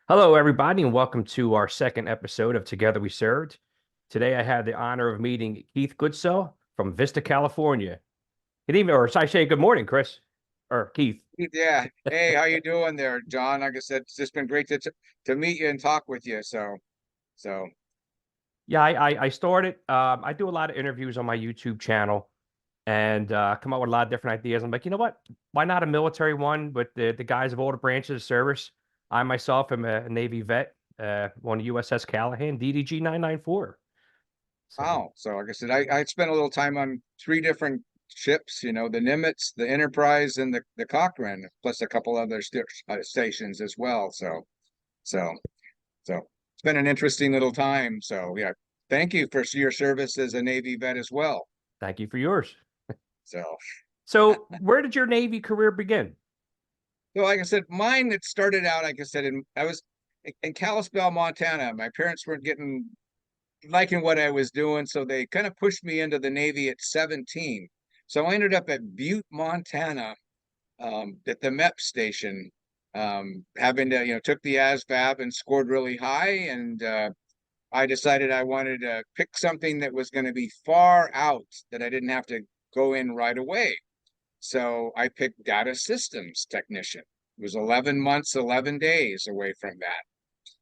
Hello, everybody, and welcome to our second episode of Together We Served. Today, I had the honor of meeting Keith Goodsell from Vista, California. Good evening, or should I say good morning, Chris, or Keith. Yeah. Hey, how you doing there, John? Like I said, it's just been great to meet you and talk with you. So Yeah, I started. I do a lot of interviews on my YouTube channel and come up with a lot of different ideas. I'm like, you know what? Why not a military one with the guys of all the branches of service? I myself am a Navy vet, on USS Callahan, DDG 994. So wow. So like I said, I spent a little time on three different ships. The Nimitz, the Enterprise, and the Cochrane, plus a couple other stations as well. So so it's been an interesting little time. So yeah, thank you for your service as a Navy vet as well. thank you for yours. So. So, where did your Navy career begin? So, like I said, mine it started out, like I said, I was in Kalispell, Montana. My parents weren't getting liking what I was doing, so they kind of pushed me into the Navy at 17. So I ended up at Butte, Montana, at the MEP station, having to, took the ASVAB and scored really high, and I decided I wanted to pick something that was going to be far out that I didn't have to go in right away. So I picked data systems technician. It was 11 months, 11 days away from that.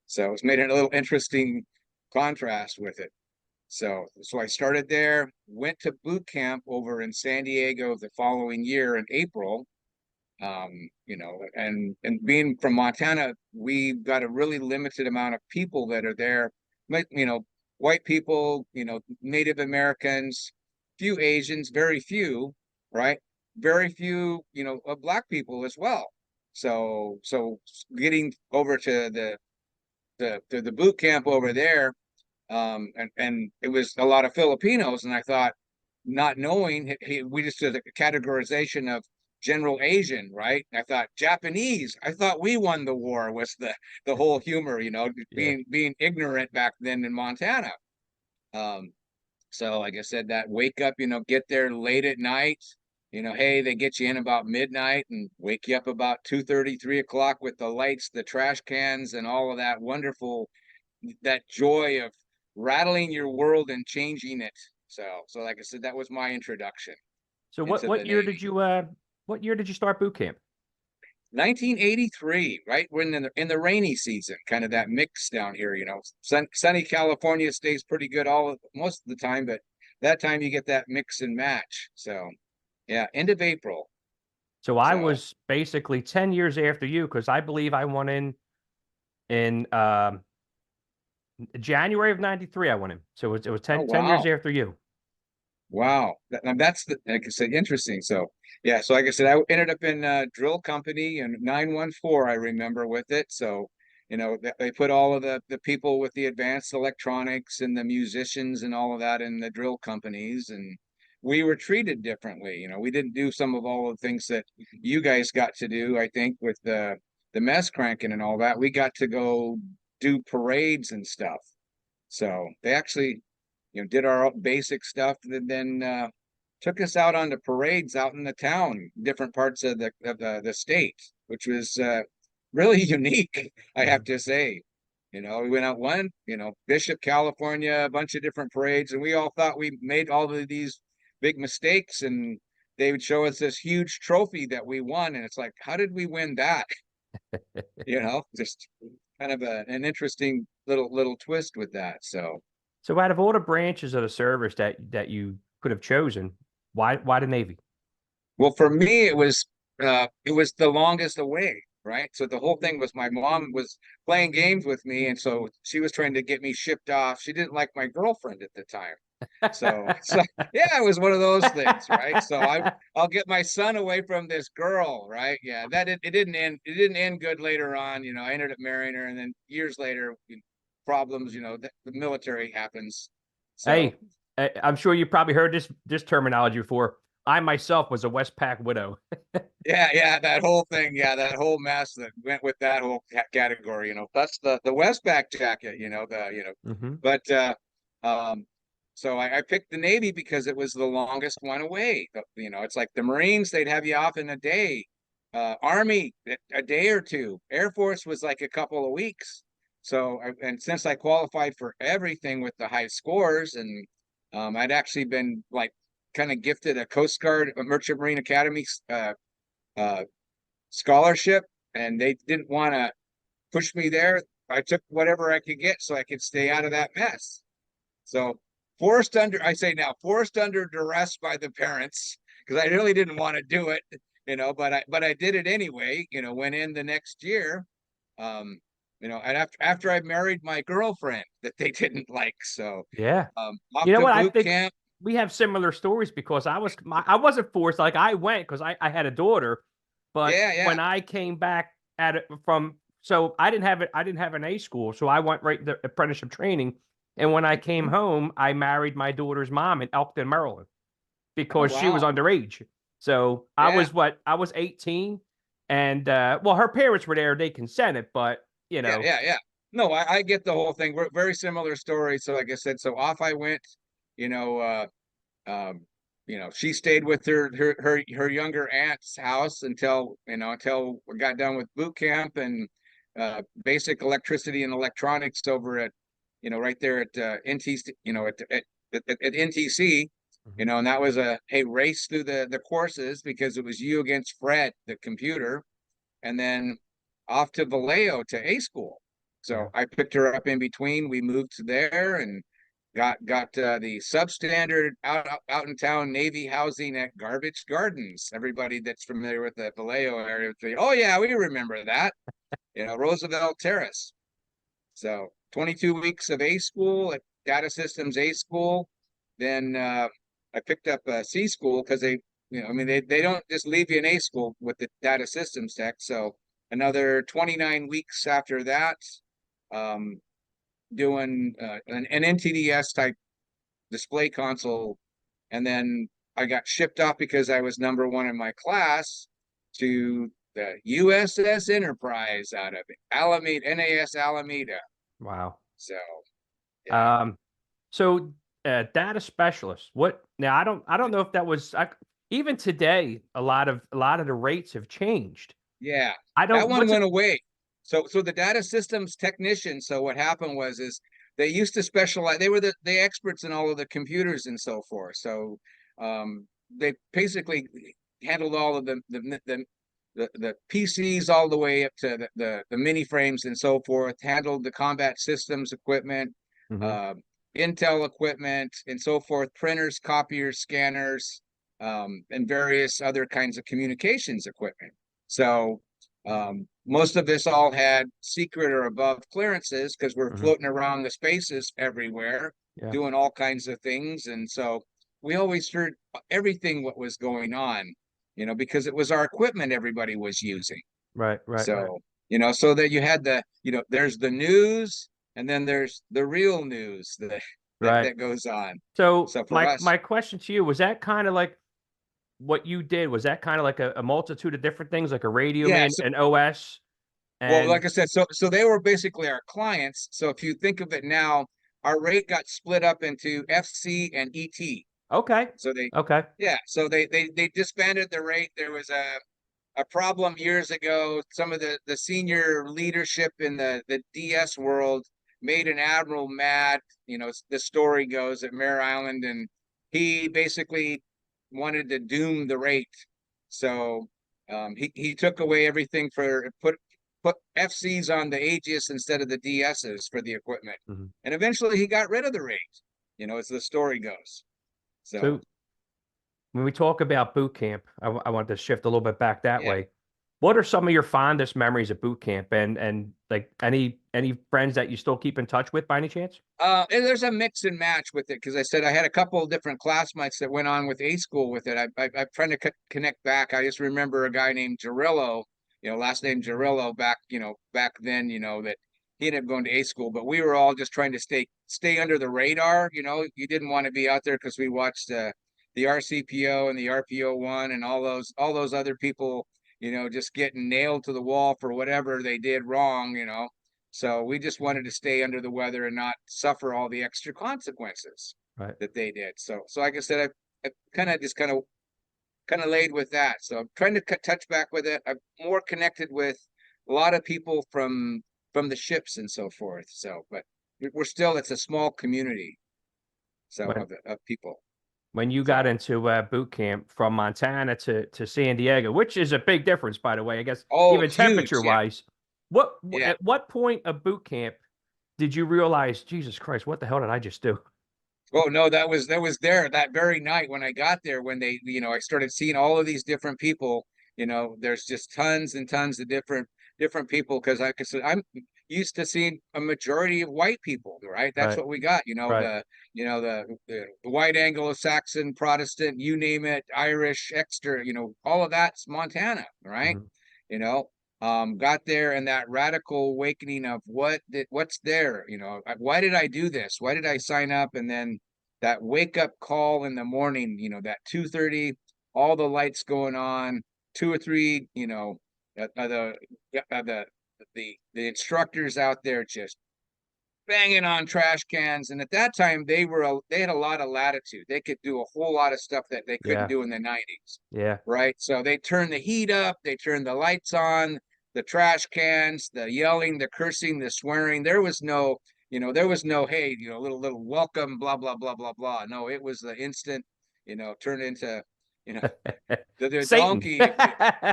So it's made it a little interesting contrast with it. So I started there, went to boot camp over in San Diego the following year in April. And being from Montana, we've got a really limited amount of people that are there. White people, Native Americans, few Asians, very few, right? Very few, of Black people as well. So getting over to the boot camp over there, and it was a lot of Filipinos, and I thought, not knowing, we just did a categorization of general Asian, right? I thought Japanese. I thought we won the war was the whole humor, Yeah. being ignorant back then in Montana. Um, so like I said, that wake up, get there late at night. Hey, they get you in about midnight and wake you up about 2:30, 3 o'clock with the lights, the trash cans, and all of that wonderful, that joy of rattling your world and changing it. So like I said, that was my introduction So what into the what year Navy. did you what year did you start boot camp? 1983, right? We're in the rainy season, kind of that mix down here. Sunny California stays pretty good most of the time, but that time you get that mix and match. So yeah, end of April. So I So was basically 10 years after you because I believe I went in January of 93 I went in. So it was oh 10 years wow. after you. Wow, that's like I said, interesting. So yeah, so like I said, I ended up in drill company and 914. I remember with it. So they put all of the people with the advanced electronics and the musicians and all of that in the drill companies, and we were treated differently. We didn't do some of all the things that you guys got to do. I think with the mess cranking and all that, we got to go do parades and stuff. So they actually, did our basic stuff, and then took us out on the parades out in the town, different parts of the state, which was really unique, I have Mhm. to say. We went out one, Bishop, California, a bunch of different parades, and we all thought we made all of these big mistakes, and they would show us this huge trophy that we won, and it's like, how did we win that? Just kind of an interesting little twist with that. So. So out of all the branches of the service that you could have chosen, why the Navy? Well, for me, it was the longest away, right? So the whole thing was my mom was playing games with me, and so she was trying to get me shipped off. She didn't like my girlfriend at the time. So yeah, it was one of those things, right? So I'll get my son away from this girl, right? Yeah, it didn't end good later on. I ended up marrying her, and then years later, problems, the military happens. So Hey, I'm sure you probably heard this terminology before. I myself was a Westpac widow. yeah, that whole thing, yeah, that whole mess that went with that whole category, that's the Westback jacket, Hmm. but um, so I picked the Navy because it was the longest one away. It's like the Marines, they'd have you off in a day. Army a day or two. Air Force was like a couple of weeks. So, and since I qualified for everything with the high scores, and I'd actually been like kind of gifted a Coast Guard, a Merchant Marine Academy uh, scholarship, and they didn't want to push me there. I took whatever I could get so I could stay out of that mess. So forced under, I say now, forced under duress by the parents because I really didn't want to do it, but I did it anyway. Went in the next year, um, and after I married my girlfriend that they didn't like, so Yeah. You off know to what? I boot think camp. we have similar stories because I wasn't forced. Like I went because I had a daughter, but Yeah, yeah. when I came back at it from so I didn't have it. I didn't have an A school, so I went right to apprenticeship training. And when I came Mhm. home, I married my daughter's mom in Elkton, Maryland, Oh because she was wow. underage. So Yeah, I was 18, and well, her parents were there. They consented, but you yeah, know, yeah, yeah. No, I get the whole thing. We're very similar stories. So like I said, so off I went. You know, um, she stayed with her younger aunt's house until we got done with boot camp and basic electricity and electronics over at right there at NTC, at NTC, Mhm. and that was a hey race through the courses because it was you against Fred, the computer, and then off to Vallejo to A school. So Yeah, I picked her up in between. We moved to there and got the substandard out in town Navy housing at Garbage Gardens. Everybody that's familiar with the Vallejo area would say, "Oh yeah, we remember that." Roosevelt Terrace. So 22 weeks of A school at Data Systems A school. Then I picked up a C school because I mean, they don't just leave you in A school with the Data Systems tech. So another 29 weeks after that, um, doing an NTDS type display console. And then I got shipped off because I was number one in my class to the USS Enterprise out of Alameda, NAS Alameda. wow. So yeah, Um, so data specialist. What now? I don't know if that was even today. A lot of the rates have changed. yeah, I that don't. one What's went it? away. So the data systems technician. So what happened was they used to specialize. They were the experts in all of the computers and so forth. So they basically handled all of the PCs all the way up to the mini frames and so forth. Handled the combat systems equipment, Mhm. uh, Intel equipment and so forth. Printers, copiers, scanners, and various other kinds of communications equipment. So most of this all had secret or above clearances because we're Mhm. floating around the spaces everywhere, Yeah. doing all kinds of things. And so we always heard everything what was going on, because it was our equipment everybody was using. Right. Right. Right. So, so that you had there's the news and then there's the real news that that, Right. that goes on. So So for us, my question to you was that kind of like what you did? Was that kind of like a multitude of different things, like a radio yeah. man, an OS, Well, and like I said, so they were basically our clients. So if you think of it now, our rate got split up into FC and ET. okay, So they, okay, yeah, so they disbanded the rate. There was a problem years ago. Some of the senior leadership in the DS world made an admiral mad. The story goes at Mare Island, and he basically wanted to doom the rate. So he took away everything for put FCs on the Aegis instead of the DSs for the equipment, mhm. and eventually he got rid of the rate. As the story goes. So So when we talk about boot camp, I want to shift a little bit back that yeah. way. What are some of your fondest memories of boot camp, and like any friends that you still keep in touch with by any chance? And there's a mix and match with it because I said I had a couple of different classmates that went on with A school with it. I'm trying to connect back. I just remember a guy named Jarillo, last name Jarillo back then, that he ended up going to A school, but we were all just trying to stay under the radar. You didn't want to be out there because we watched the RCPO and the RPO one and all those other people, just getting nailed to the wall for whatever they did wrong. So we just wanted to stay under the weather and not suffer all the extra consequences Right. that they did. So like I said, I kind of kind of laid with that. So I'm trying to touch back with it. I'm more connected with a lot of people from the ships and so forth. So, but we're still, it's a small community. So When of people. when you got So, into boot camp from Montana to San Diego, which is a big difference, by the way, I guess oh, even huge. temperature Yeah. wise. Yeah. At what point of boot camp did you realize, Jesus Christ, what the hell did I just do? Oh no, that was there that very night when I got there, when they, I started seeing all of these different people. There's just tons and tons of different people, because like I said, I'm used to seeing a majority of white people, right? That's Right, what we got. right. The white Anglo-Saxon, Protestant, you name it, Irish, extra, all of that's Montana, right? Hmm. You know, got there, and that radical awakening of what's there, why did I do this, why did I sign up, and then that wake up call in the morning, that 2:30, all the lights going on, two or three, the the instructors out there just banging on trash cans. And at that time they had a lot of latitude, they could do a whole lot of stuff that they couldn't Yeah, do in the 90s, yeah, right? So they turned the heat up, they turned the lights on, the trash cans, the yelling, the cursing, the swearing. There was no, hey, little welcome, blah blah blah blah blah. No, it was the instant, turned into, you know the Satan. donkey.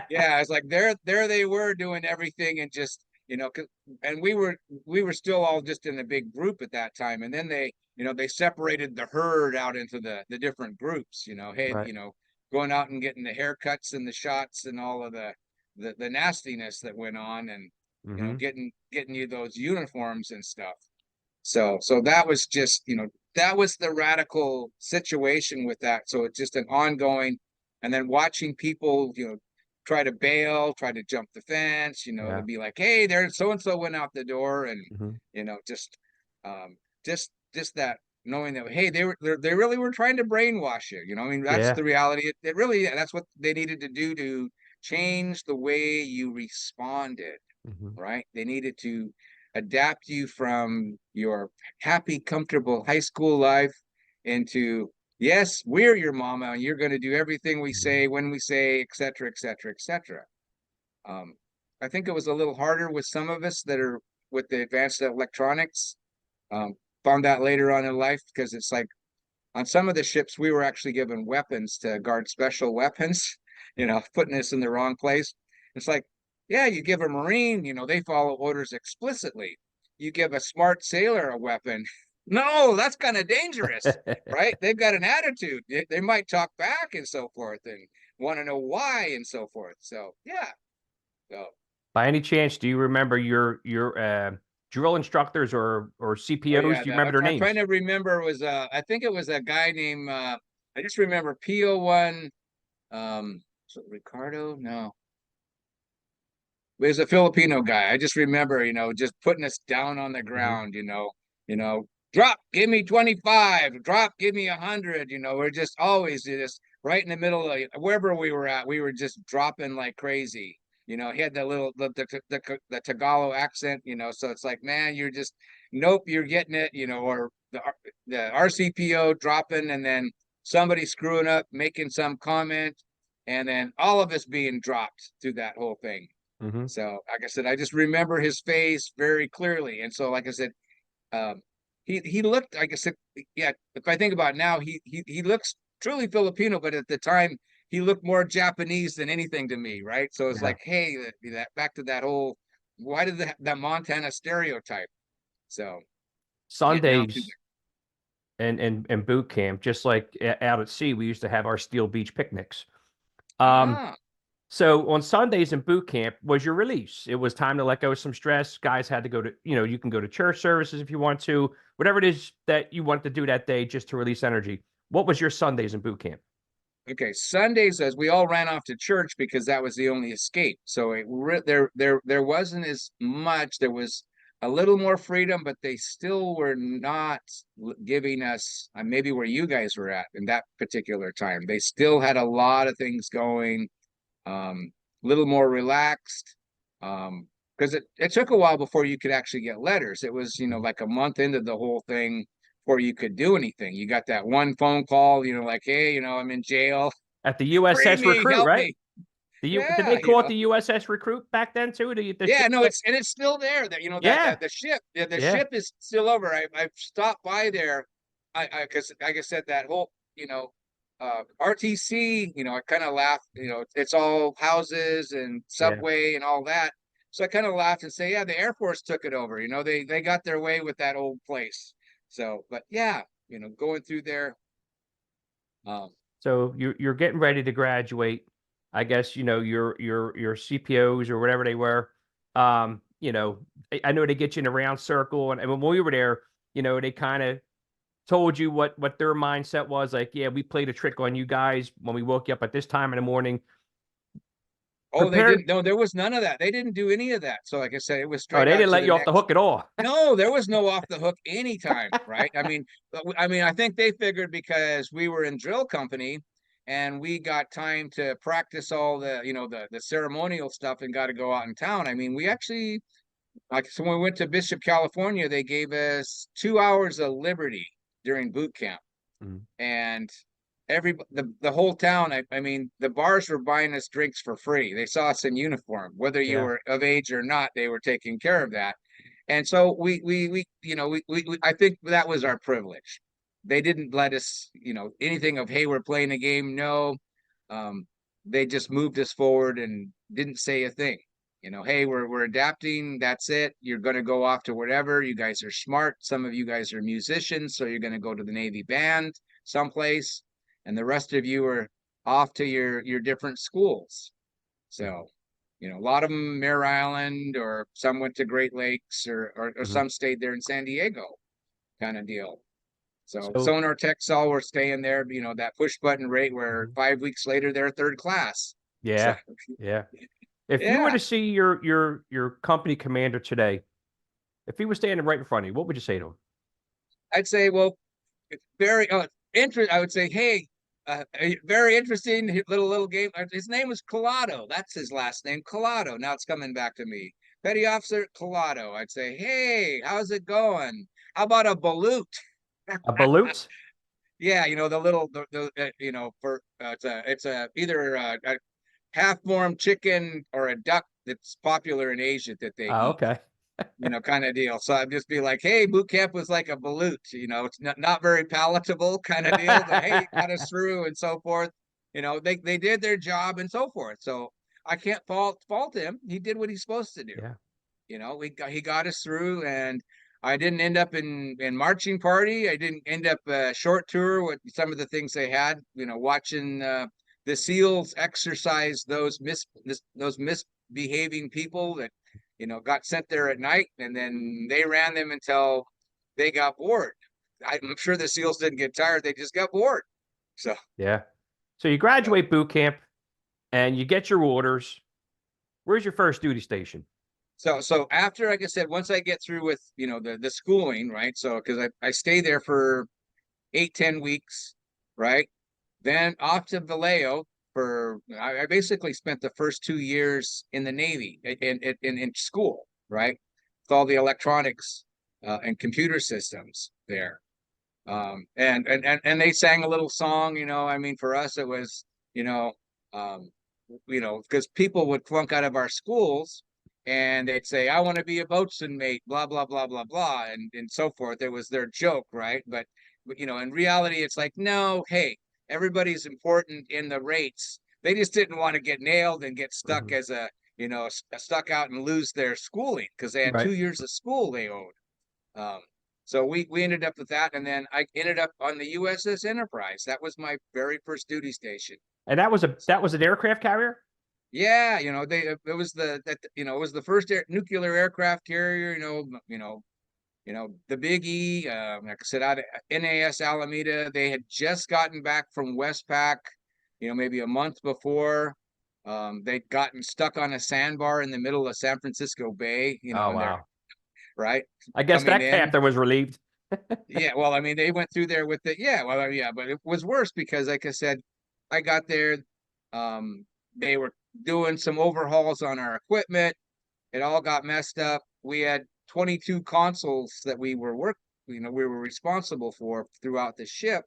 Yeah, it's like there they were doing everything, and just, and we were still all just in a big group at that time. And then they separated the herd out into the different groups. Hey, Right. going out and getting the haircuts and the shots and all of the nastiness that went on, and Hmm. getting you those uniforms and stuff. So that was just, that was the radical situation with that. So it's just an ongoing, and then watching people, try to bail, try to jump the fence, to Yeah. be like, hey, there's so and so went out the door, and Hmm. just um just that, knowing that, hey, they really were trying to brainwash you. I mean, that's Yeah. the reality. It really, that's what they needed to do to change the way you responded, Hmm. right? They needed to adapt you from your happy, comfortable high school life into, yes, we're your mama, and you're going to do everything we Hmm. say when we say, et cetera, et cetera, et cetera. Um, I think it was a little harder with some of us that are with the advanced electronics. Um, Found that later on in life, because it's like on some of the ships, we were actually given weapons to guard special weapons, putting us in the wrong place. It's like, yeah, you give a Marine, they follow orders explicitly. You give a smart sailor a weapon. No, that's kind of dangerous, right? They've got an attitude. They might talk back and so forth, and want to know why and so forth. So, yeah. So, By any chance, do you remember your drill instructors or oh CPOs? yeah, Do you remember their I'm trying names? to remember. Was I think it was a guy named, I just remember PO1. So Ricardo? No, he was a Filipino guy. I just remember, just putting us down on the Hmm. ground. You know, drop, give me 25. Drop, give me 100. We're just always just right in the middle of wherever we were at. We were just dropping like crazy. He had the little the Tagalog accent. So it's like, man, you're just, nope, you're getting it. Or the RCPO dropping, and then somebody screwing up, making some comment, and then all of us being dropped through that whole thing. Hmm. So, like I said, I just remember his face very clearly. And so, like I said, um, he looked, like I said, yeah. If I think about it now, he looks truly Filipino, but at the time he looked more Japanese than anything to me, right? So it's Yeah. like, hey, that back to that whole, why did that Montana stereotype? So getting out to Sundays and boot camp, just like out at sea, we used to have our Steel Beach picnics. Um, ah so on Sundays in boot camp was your release. It was time to let go of some stress. Guys had to go to, you can go to church services if you want to, whatever it is that you want to do that day just to release energy. What was your Sundays in boot camp? Okay, Sundays, as we all ran off to church because that was the only escape. So there wasn't as much. There was a little more freedom, but they still were not giving us, maybe where you guys were at in that particular time. They still had a lot of things going, a little more relaxed. Because it took a while before you could actually get letters. It was, like a month into the whole thing before you could do anything. You got that one phone call, like, hey, I'm in jail. At the Free USS me, Recruit, help right? me. Did they Yeah, call it the USS Recruit back then too? The yeah, ship no, that, it's still there. That yeah, the ship, the yeah, ship is still over. I've stopped by there. I because like I said, that whole RTC, I kind of laughed. It's all houses and yeah. subway and all that. So I kind of laughed and say, yeah, the Air Force took it over. They got their way with that old place. So, but yeah, going through there. Um, So you're getting ready to graduate. I guess your CPOs or whatever they were. I know they get you in a round circle, and when we were there, they kind of told you what their mindset was. Like, yeah, we played a trick on you guys when we woke you up at this time in the morning. oh, they Prepared. didn't. No, there was none of that. They didn't do any of that. So, like I said, it was Oh, straight they out didn't to let the you off the next. hook at all. No, there was no off the hook anytime, right? I think they figured because we were in drill company and we got time to practice all the ceremonial stuff and got to go out in town. I mean, we actually so when we went to Bishop, California, they gave us 2 hours of liberty during boot camp, Mhm. and the whole town. I mean, the bars were buying us drinks for free. They saw us in uniform, whether you Yeah, were of age or not. They were taking care of that. And so I think that was our privilege. They didn't let us, anything of, hey, we're playing a game. No, um, they just moved us forward and didn't say a thing. Hey, we're adapting. That's it. You're going to go off to whatever. You guys are smart. Some of you guys are musicians, so you're going to go to the Navy band someplace, and the rest of you are off to your different schools. So a lot of them Mare Island, or some went to Great Lakes, or hmm. some stayed there in San Diego, kind of deal. So So, sonar techs all were staying there, that push button rate where mhm. 5 weeks later they're third class. So Yeah, yeah. If you were yeah, to see your company commander today, if he was standing right in front of you, what would you say to him? I'd say, well, it's very interesting. I would say, hey, a very interesting little game. His name was Collado. That's his last name, Collado. Now it's coming back to me. Petty Officer Collado. I'd say, hey, how's it going? How about a balut? A balut? Yeah, the little for it's a either a half formed chicken or a duck that's popular in Asia that they Oh, eat, okay. kind of deal. So I'd just be like, hey, boot camp was like a balut, it's not very palatable kind of deal, but hey, it got us through and so forth. They did their job and so forth. So I can't fault him. He did what he's supposed to do. Yeah. He got us through, and I didn't end up in marching party. I didn't end up a short tour with some of the things they had. Watching the SEALs exercise those misbehaving people that got sent there at night, and then they ran them until they got bored. I'm sure the SEALs didn't get tired; they just got bored. So, Yeah. So you but graduate boot camp and you get your orders. Where's your first duty station? so after, like I said, once I get through with the schooling, right? So because I stay there for 8-10 weeks, right? Then off to Vallejo for I basically spent the first 2 years in the Navy in school, right? With all the electronics and computer systems there. And they sang a little song, I mean, for us it was, um, because people would flunk out of our schools and they'd say, I want to be a boatswain mate, blah, blah, blah, blah, blah, and so forth. It was their joke, right? But in reality, it's like, no, hey, everybody's important in the rates. They just didn't want to get nailed and get stuck Mhm. as stuck out and lose their schooling because they had Right. 2 years of school they owed. Um, so we ended up with that, and then I ended up on the USS Enterprise. That was my very first duty station. And that was an aircraft carrier? Yeah, it was it was the first nuclear aircraft carrier. The Big E. Like I said, out of NAS Alameda, they had just gotten back from Westpac. Maybe a month before. They'd gotten stuck on a sandbar in the middle of San Francisco Bay. Oh, And they're wow. right I guess coming that in. captain was relieved. Yeah, well, I mean, they went through there with it. Yeah, well, yeah, but it was worse because, like I said, I got there. They were doing some overhauls on our equipment. It all got messed up. We had 22 consoles that we were responsible for throughout the ship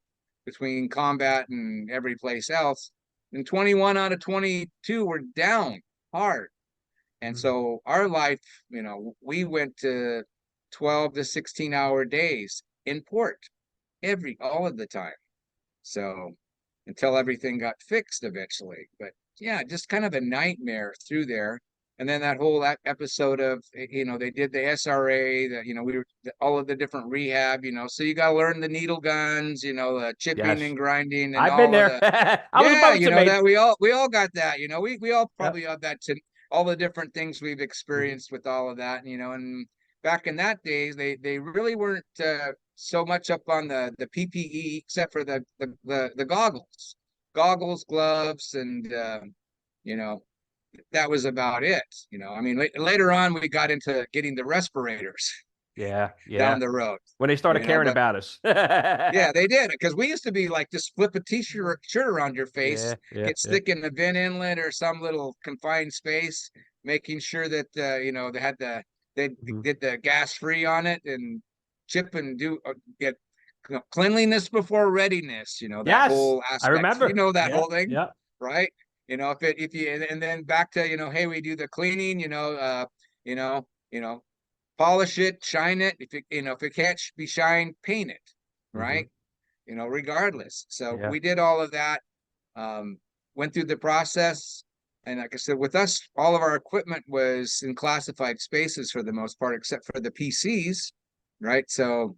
between combat and every place else. and 21 out of 22 were down hard. And Mhm. so our life, we went to 12 to 16-hour days in port all of the time. So until everything got fixed eventually. But yeah, just kind of a nightmare through there. And then that whole episode of, they did the SRA, that, we were all of the different rehab, so you got to learn the needle guns, chipping Yes, and grinding and I've been all of there. the, I was a yeah, boatswain. that we all got that, we all Yep. probably have that to all the different things we've Mhm. experienced with all of that, and back in that days, they really weren't so much up on the PPE except for the goggles, gloves, and you know, that was about it. I mean, later on we got into getting the respirators Yeah, down yeah. the road. When they started caring But about us. yeah, they did, because we used to be like, just flip a shirt around your Yeah, face, yeah, get yeah. stick in the vent inlet or some little confined space, making sure that they Mhm. did the gas free on it, and chip and do get cleanliness before readiness. That Yes, whole I aspect. remember. That Yeah, whole thing, yeah. right? If you and then back to hey, we do the cleaning. You know, you know, polish it, shine it. If it can't be shined, paint it, Hmm. right? Regardless. So Yeah, we did all of that, um, went through the process. And like I said, with us, all of our equipment was in classified spaces for the most part, except for the PCs, right? So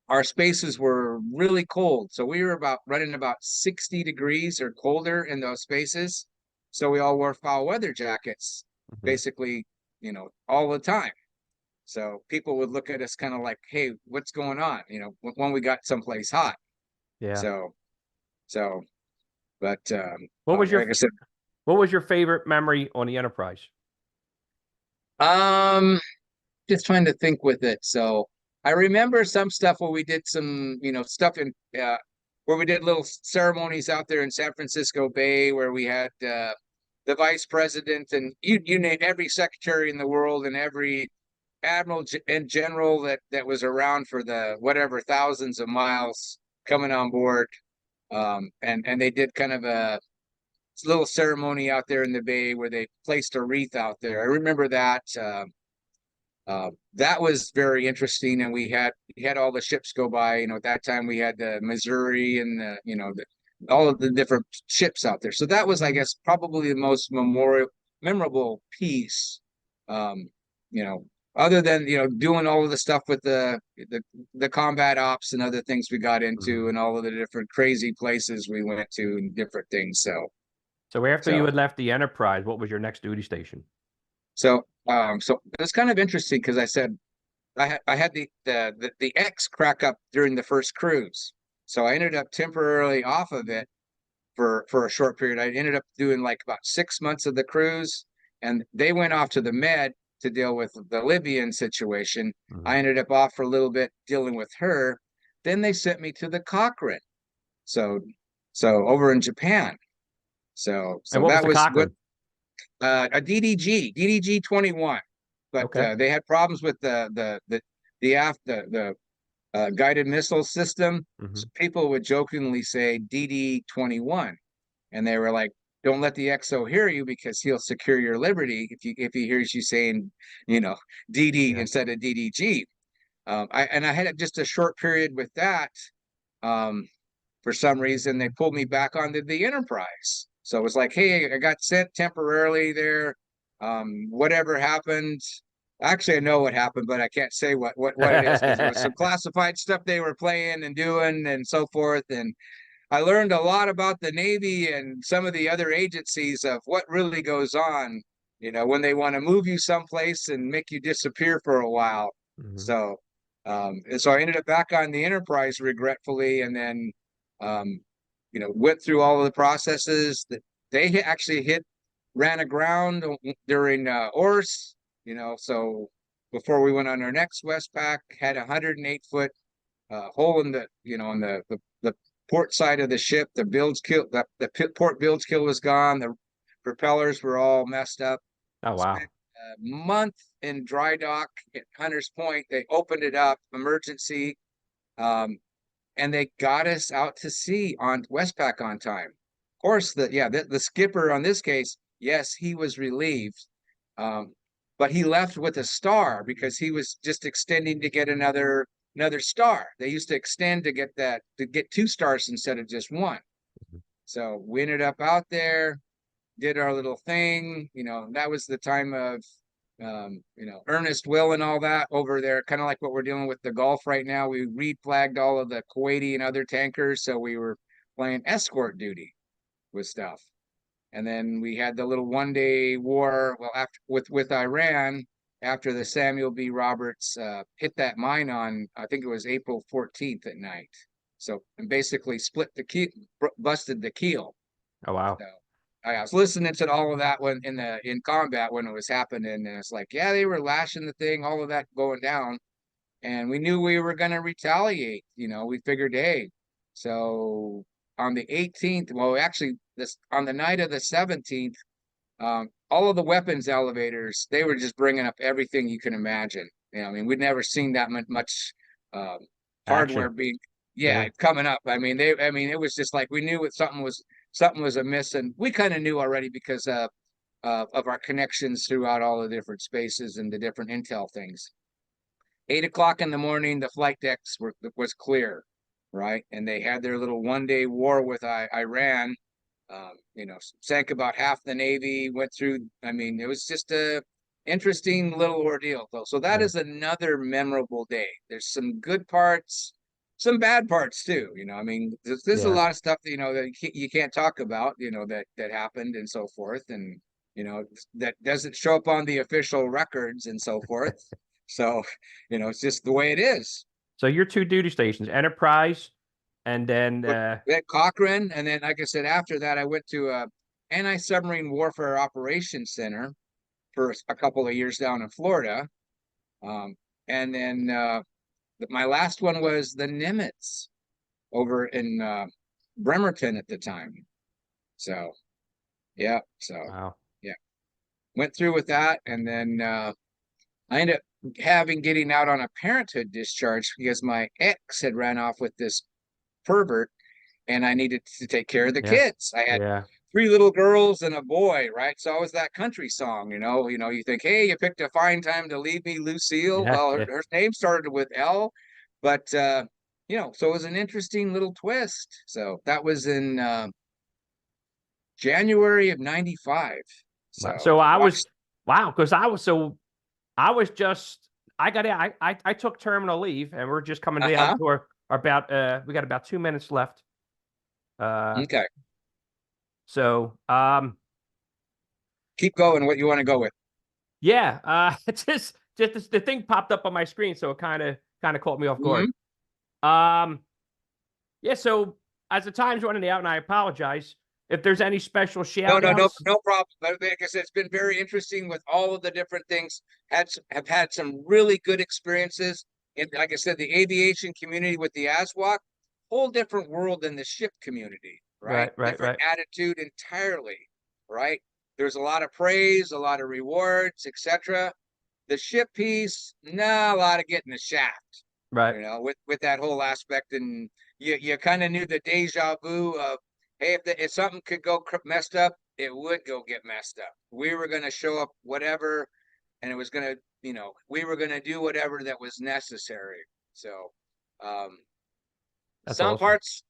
our spaces were really cold. So we were running about 60 degrees or colder in those spaces. So we all wore foul weather jackets, hmm, basically, all the time. So people would look at us kind of like, hey, what's going on? When we got someplace hot. yeah. So, so, but What was your like I said, what was your favorite memory on the Enterprise? um, just trying to think with it. So I remember some stuff where we did some, stuff in where we did little ceremonies out there in San Francisco Bay, where we had the vice president and you name every secretary in the world and every admiral and general that was around for the whatever thousands of miles coming on board. And they did kind of a little ceremony out there in the bay where they placed a wreath out there. I remember that. That was very interesting, and we had all the ships go by. At that time we had the Missouri and all of the different ships out there. So that was, I guess, probably the most memorable piece. Um, you know, Other than doing all of the stuff with the combat ops and other things we got into, Hmm. and all of the different crazy places we went to and different things. So after you So had left the Enterprise, what was your next duty station? so it's kind of interesting, because I said I had the X crack up during the first cruise, so I ended up temporarily off of it for a short period. I ended up doing like about 6 months of the cruise, and they went off to the Med to deal with the Libyan situation. Hmm. I ended up off for a little bit dealing with her. Then they sent me to the Cochrane, so so over in Japan. So And so what was that the was what Cochrane? a DDG 21, but Okay. they had problems with the guided missile system. Hmm. So people would jokingly say DD-21, and they were like, "Don't let the XO hear you, because he'll secure your liberty if he hears you saying, DD Yeah. instead of DDG." I had just a short period with that. Um, for some reason, they pulled me back onto the Enterprise. So it was like, hey, I got sent temporarily there. Whatever happened. Actually, I know what happened, but I can't say what it is, because there was some classified stuff they were playing and doing and so forth. And I learned a lot about the Navy and some of the other agencies of what really goes on, when they want to move you someplace and make you disappear for a while. Hmm. So, and so I ended up back on the Enterprise, regretfully, and then, um, went through all of the processes that they actually ran aground during ORS, so before we went on our next Westpac, had a 108-foot hole in the port side of the ship. The bilge kill, the port bilge kill was gone. The propellers were all messed up. Oh Spent wow. a month in dry dock at Hunters Point. They opened it up, emergency, um, and they got us out to sea on Westpac on time. course, the skipper on this case, yes, he was relieved, um, but he left with a star because he was just extending to get another star. They used to extend to get 2 stars instead of just one. So we ended up out there, did our little thing. That was the time of Ernest Will and all that over there, kind of like what we're dealing with the Gulf right now. We reflagged all of the Kuwaiti and other tankers, so we were playing escort duty with stuff. And then we had the little 1 day war, well, after with Iran, after the Samuel B. Roberts hit that mine on, I think it was April 14th at night. So, and basically split the keel, busted the keel. Oh wow. So I was listening to all of that when in combat when it was happening, and it's like, yeah, they were lashing the thing, all of that going down, and we knew we were going to retaliate. We figured, hey, so on the 18th, well, actually, this on the night of the 17th, all of the weapons elevators, they were just bringing up everything you can imagine. I mean, we'd never seen that much um, hardware Action. being, Yeah. yeah, coming up. I mean, it was just like we knew something was amiss, and we kind of knew already because of our connections throughout all the different spaces and the different intel things. 8 o'clock in the morning, the flight decks was clear, right? And they had their little 1 day war with Iran. Sank about half the Navy, went through. I mean, it was just a interesting little ordeal, though. So that Yeah. is another memorable day. There's some good parts, some bad parts too. I mean, there's a Yeah. lot of stuff that that you can't talk about. That happened and so forth, and that doesn't show up on the official records and so forth. So, it's just the way it is. So your two duty stations, Enterprise, and then At Cochrane, and then, like I said, after that, I went to anti-submarine warfare operations center for a couple of years down in Florida, um, and then my last one was the Nimitz over in Bremerton at the time. So yeah, wow. yeah, went through with that, and then I ended up getting out on a parenthood discharge because my ex had ran off with this pervert, and I needed to take care of the Yeah. kids. I had Yeah. 3 little girls and a boy, right? So it was that country song, you think, hey, you picked a fine time to leave me, Lucille. Yeah. Well, Yeah. her name started with L, but so it was an interesting little twist. So that was in January of '95. Wow. So So I was watched. wow, because I was just I got I took terminal leave and we're just coming down Uh-huh. to our about we got about 2 minutes left. Uh Okay. so Keep going. What you want to go with? yeah, it's just the thing popped up on my screen, so it kind of caught me off Hmm. guard. Um yeah, so as the time's running out, and I apologize if there's any special No, shout no, no, outs. no problem. Like I said, it's been very interesting with all of the different things. Have had some really good experiences. And like I said, the aviation community with the ASWAC, whole different world than the ship community, right? Right, right, Different right, attitude entirely, right? There's a lot of praise, a lot of rewards, etc. The ship piece, nah, a lot of getting the shaft, right. with that whole aspect. And you kind of knew the deja vu of, hey, if something could go messed up, it would go get messed up. We were going to show up whatever, and it was going to, we were going to do whatever that was necessary. So, um, That's some awesome. parts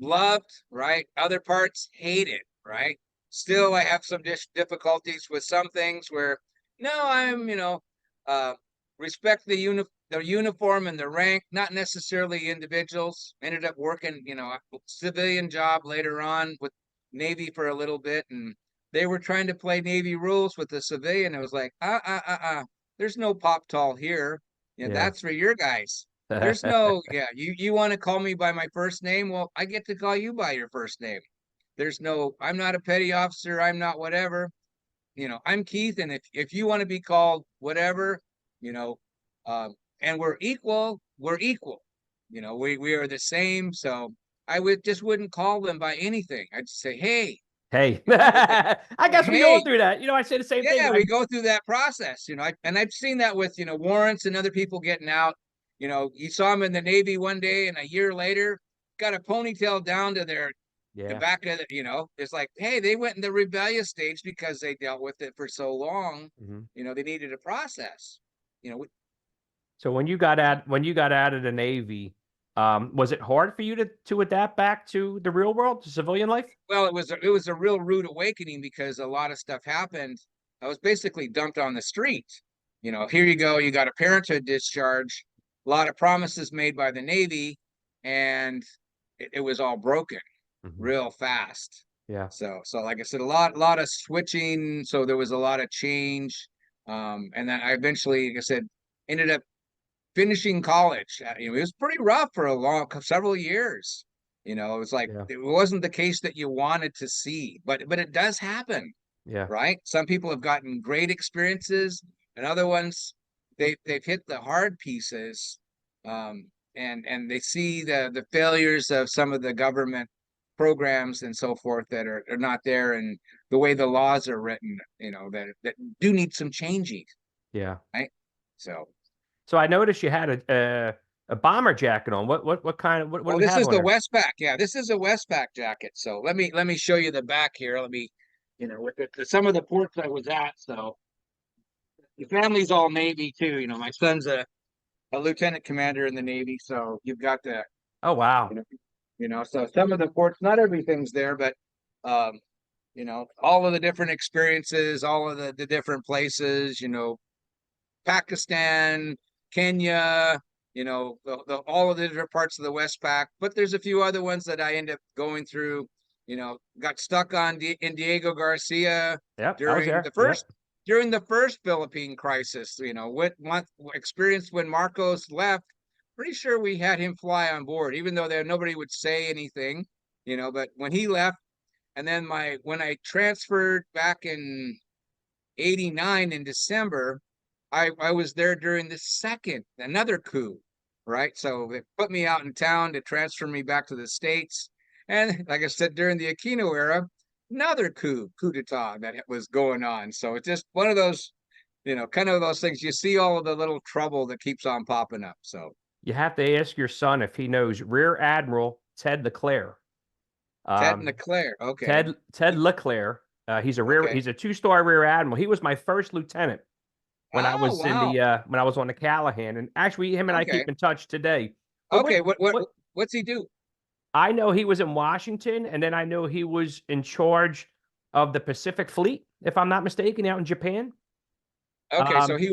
loved, right? Other parts hated, right? Still, I have some difficulties with some things where, no, I'm, uh, respect the uniform and the rank, not necessarily individuals. Ended up working, a civilian job later on with Navy for a little bit, and they were trying to play Navy rules with the civilian. It was like, there's no pop tall here. Yeah. That's for your guys. There's no, yeah, you want to call me by my first name? Well, I get to call you by your first name. There's no, I'm not a petty officer, I'm not whatever. I'm Keith, and if you want to be called whatever, you know, and we're equal, we're equal. We are the same. So I wouldn't call them by anything. I'd say, hey, Hey, just like, I guess we all hey, do that. I say the same thing. yeah, we go through that process, and I've seen that with, warrants and other people getting out. You saw them in the Navy one day, and a year later, got a ponytail down to their Yeah. back at it, it's like, hey, they went in the rebellious stage because they dealt with it for so long. Hmm. They needed a process. You know, So when you got out of the Navy, was it hard for you to adapt back to the real world, to civilian life? well, it was a real rude awakening because a lot of stuff happened. I was basically dumped on the street. Here you go, you got a parenthood discharge, a lot of promises made by the Navy, and it was all broken Hmm. real fast. Yeah. So like I said, a lot of switching. So there was a lot of change. And then I eventually, like I said, ended up finishing college. It was pretty rough for several years. It was like Yeah. it wasn't the case that you wanted to see, but it does happen, Yeah. right? Some people have gotten great experiences, and other ones they've hit the hard pieces, and they see the failures of some of the government programs and so forth that are not there, and the way the laws are written, that do need some changing, Yeah. right? So. So I noticed you had a bomber jacket on. What kind of what do Oh, we this have is on the there? Westpac. Yeah, this is a Westpac jacket. So let me show you the back here. Let me, with some of the ports I was at. So the family's all Navy too. My son's a lieutenant commander in the Navy. So you've got the, Oh you wow. know, so some of the ports, not everything's there, but all of the different experiences, all of the different places, Pakistan, Kenya, all of the different parts of the Westpac. But there's a few other ones that I end up going through. Got stuck in Diego Garcia Yep, I was during the there. first Yep. during the first Philippine crisis. What experienced when Marcos left. Pretty sure we had him fly on board, even though nobody would say anything. But when he left, and then when I transferred back in '89 in December, I was there during the another coup, right? So they put me out in town to transfer me back to the States. And like I said, during the Aquino era, another coup d'etat that was going on. So it's just one of those, kind of those things. You see all of the little trouble that keeps on popping up. So You have to ask your son if he knows Rear Admiral Ted LeClaire. Ted Um, LeClaire, okay, Ted LeClaire. okay. He's a two-star Rear Admiral. He was my first lieutenant Oh wow, when I was on the Callahan, and actually him and I okay, keep in touch today. But okay. What what what what's he do? I know he was in Washington, and then I know he was in charge of the Pacific Fleet, if I'm not mistaken, out in Japan. Okay, so Um, he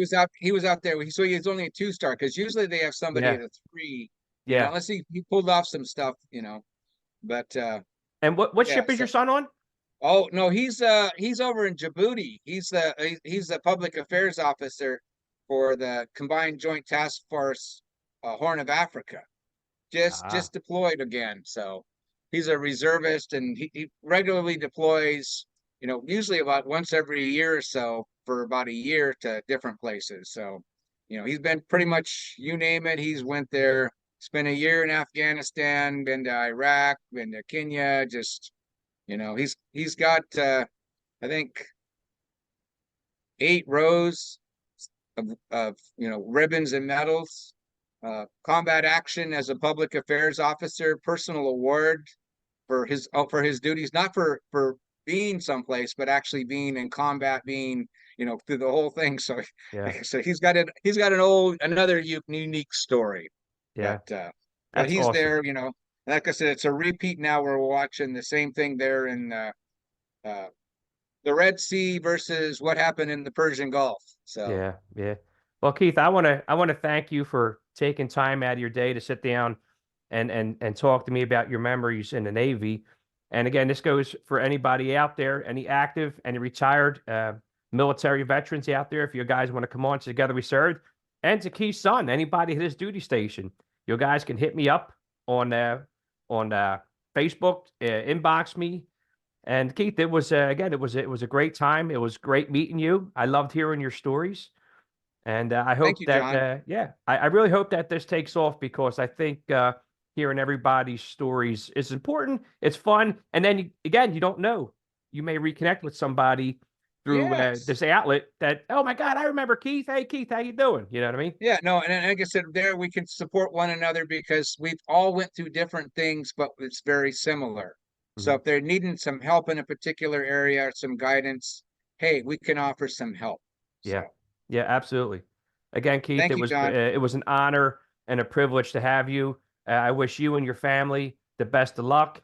was out there. So he was only a two-star because usually they have somebody yeah, at a three. yeah. Unless he pulled off some stuff. But And what yeah. ship is your So son on? oh no, he's over in Djibouti. He's the public affairs officer for the Combined Joint Task Force, Horn of Africa. Just Ah, just deployed again. So he's a reservist, and he regularly deploys. Usually about once every year or so for about a year to different places. So he's been pretty much, you name it, he's went there. Spent a year in Afghanistan, been to Iraq, been to Kenya. Just he's got I think 8 rows of ribbons and medals, combat action as a public affairs officer, personal award for his duties, not for being someplace, but actually being in combat, being through the whole thing. So, yeah, like I said, he's got it. He's got another unique story, yeah. but That's he's awesome. there. Like I said, it's a repeat now. We're watching the same thing there in uh, the Red Sea versus what happened in the Persian Gulf. So Yeah, yeah. Well, Keith, I want to thank you for taking time out of your day to sit down and talk to me about your memories in the Navy. And again, this goes for anybody out there, any active, any retired military veterans out there. If you guys want to come on Together We Served, and to Keith's son, anybody at his duty station, you guys can hit me up on on Facebook, inbox me, and Keith, it was again, it was a great time. It was great meeting you. I loved hearing your stories, and I thank hope you, that John. yeah, I really hope that this takes off because I think hearing everybody's stories is important. It's fun, and then again, you don't know, you may reconnect with somebody through Yes. this outlet that oh my God, I remember Keith. Hey Keith, how you doing? You know what I mean? Yeah, no, and like I said, there we can support one another because we've all went through different things, but it's very similar. So Mhm. if they're needing some help in a particular area or some guidance, hey, we can offer some help. Yeah. So Yeah, absolutely. Again, Keith, thank you, John. it was an honor and a privilege to have you. I wish you and your family the best of luck.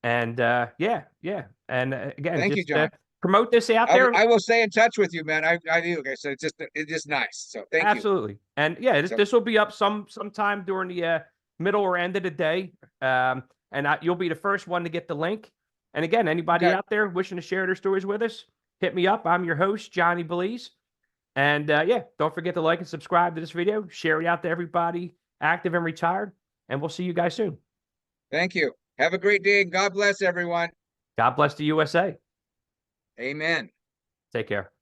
And yeah, yeah. And again, Thank you, just John. promote this out there. I will stay in touch with you, man. I do. Okay, so it's just nice. So thank you. Absolutely. And yeah, So this will be up sometime during the middle or end of the day. And you'll be the first one to get the link. And again, anybody okay, out there wishing to share their stories with us, hit me up. I'm your host, Johnny Belize. And yeah, don't forget to like and subscribe to this video. Share it out to everybody active and retired. And we'll see you guys soon. thank you. Have a great day and God bless everyone. God bless the USA. Amen. Take care.